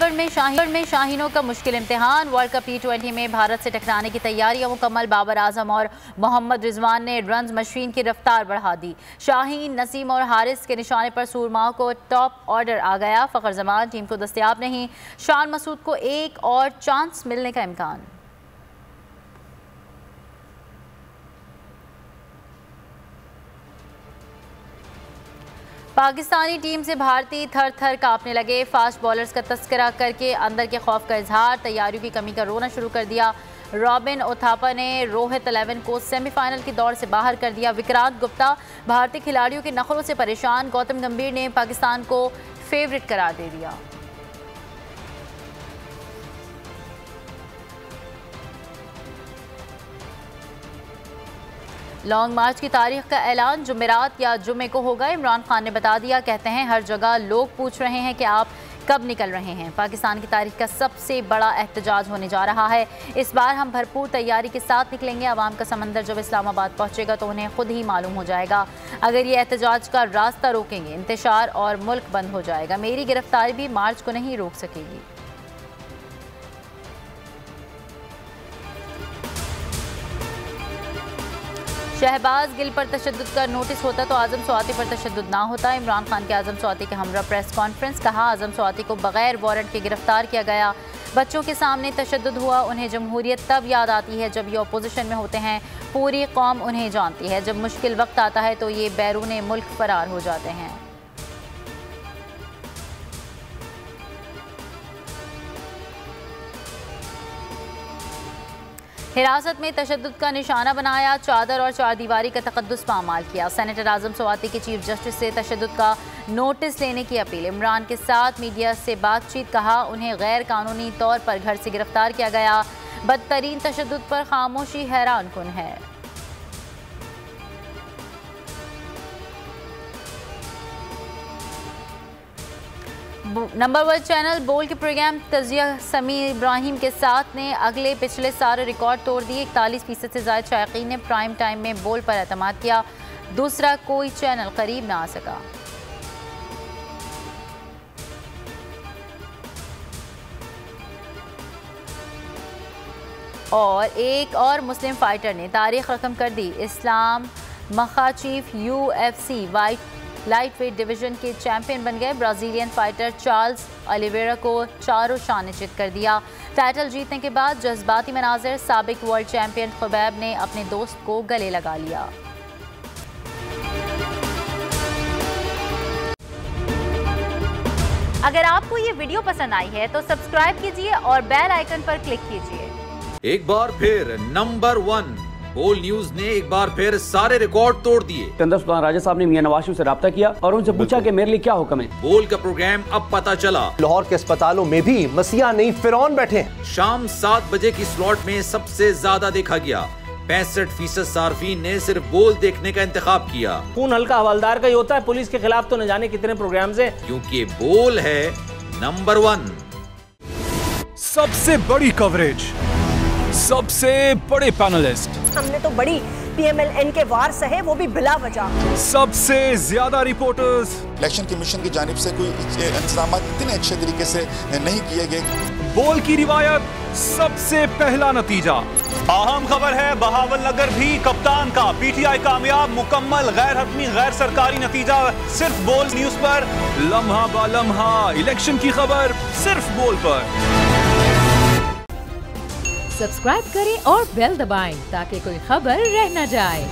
खैबर में शाहीनों का मुश्किल इम्तिहान। वर्ल्ड कप T20 में भारत से टकराने की तैयारियां मुकम्मल। बाबर आजम और मोहम्मद रिजवान ने रन्स मशीन की रफ्तार बढ़ा दी। शाहीन, नसीम और हारिस के निशाने पर सूरमाओं को टॉप ऑर्डर आ गया। फ़खर जमान टीम को दस्तयाब नहीं। शान मसूद को एक और चांस मिलने का इम्कान। पाकिस्तानी टीम से भारतीय थर थर कांपने लगे। फास्ट बॉलर्स का तस्करा करके अंदर के खौफ का इजहार। तैयारियों की कमी का रोना शुरू कर दिया। रॉबिन ओथापा ने रोहित 11 को सेमीफाइनल की दौड़ से बाहर कर दिया। विक्रांत गुप्ता भारतीय खिलाड़ियों के नखरों से परेशान। गौतम गंभीर ने पाकिस्तान को फेवरेट करार दे दिया। लॉन्ग मार्च की तारीख का ऐलान जुमेरात या जुमे को होगा। इमरान खान ने बता दिया। कहते हैं हर जगह लोग पूछ रहे हैं कि आप कब निकल रहे हैं। पाकिस्तान की तारीख का सबसे बड़ा एहतजाज होने जा रहा है। इस बार हम भरपूर तैयारी के साथ निकलेंगे। आवाम का समंदर जब इस्लामाबाद पहुंचेगा तो उन्हें खुद ही मालूम हो जाएगा। अगर ये एहतजाज का रास्ता रोकेंगे इंतशार और मुल्क बंद हो जाएगा। मेरी गिरफ्तारी भी मार्च को नहीं रोक सकेगी। शहबाज गिल पर तशद्दुद का नोटिस होता तो आजम स्वाति पर तशद्दुद ना होता। इमरान खान के आजम स्वाति के हमरा प्रेस कॉन्फ्रेंस। कहा आजम स्वाति को बगैर वारंट के गिरफ्तार किया गया। बच्चों के सामने तशद्दुद हुआ। उन्हें जमहूरियत तब याद आती है जब ये अपोजिशन में होते हैं। पूरी कौम उन्हें जानती है। जब मुश्किल वक्त आता है तो ये बैरून मुल्क फरार हो जाते हैं। हिरासत में तशद्दुद का निशाना बनाया। चादर और चारदीवारी का तकद्दुस पामाल किया। सेनेटर आजम स्वाति के चीफ जस्टिस से तशद्दुद का नोटिस लेने की अपील। इमरान के साथ मीडिया से बातचीत। कहा उन्हें गैर कानूनी तौर पर घर से गिरफ्तार किया गया। बदतरीन तशद्दुद पर खामोशी हैरान कुन है। नंबर 1 चैनल बोल के प्रोग्राम तजिया समीर इब्राहिम के साथ ने पिछले सारे रिकॉर्ड तोड़ दिए। 41% से ज़्यादा शायकीन ने प्राइम टाइम में बोल पर एतमाद किया। दूसरा कोई चैनल करीब ना आ सका। और एक और मुस्लिम फाइटर ने तारीख रकम कर दी। इस्लाम मखाचीफ UFC लाइट वेट डिवीजन के चैंपियन बन गए। ब्राज़ीलियन फाइटर चार्ल्स ओलिवेरा को चारों शान चित कर दिया। टाइटल जीतने के बाद जज्बाती मनाज़िर। साबिक वर्ल्ड चैंपियन खुबैब ने अपने दोस्त को गले लगा लिया। अगर आपको ये वीडियो पसंद आई है तो सब्सक्राइब कीजिए और बेल आइकन पर क्लिक कीजिए। एक बार फिर नंबर 1 बोल न्यूज ने एक बार फिर सारे रिकॉर्ड तोड़ दिए। सिकंदर सुल्तान राजा साहब ने मियां नवाज शरीफ से रब्ता किया और उनसे पूछा कि मेरे लिए क्या हुक्म है। बोल का प्रोग्राम अब पता चला। लाहौर के अस्पतालों में भी मसीहा नहीं फिरौन बैठे हैं। शाम 7 बजे की स्लॉट में सबसे ज्यादा देखा गया। 65% सार्फिन ने सिर्फ बोल देखने का इंतखाब किया। खून हल्का हवलदार का ही होता है। पुलिस के खिलाफ तो न जाने कितने प्रोग्राम्स हैं। क्योंकि बोल है नंबर 1। सबसे बड़ी कवरेज, सबसे बड़े पैनलिस्ट, हमने तो बड़ी PMLN के वार सहे, वो भी बिला वजह। सबसे ज्यादा रिपोर्टर्स। इलेक्शन कमीशन की जानिब से कोई इंतजाम इतने अच्छे तरीके से नहीं किए गए। बोल की रिवायत, सबसे पहला नतीजा। अहम खबर है बहावल नगर भी कप्तान का PTI कामयाब। मुकम्मल गैर हतमी गैर सरकारी नतीजा सिर्फ बोल न्यूज पर। लम्हा बा लम्हा इलेक्शन की खबर सिर्फ बोल पर। सब्सक्राइब करें और बेल दबाएं ताकि कोई खबर रह न जाए।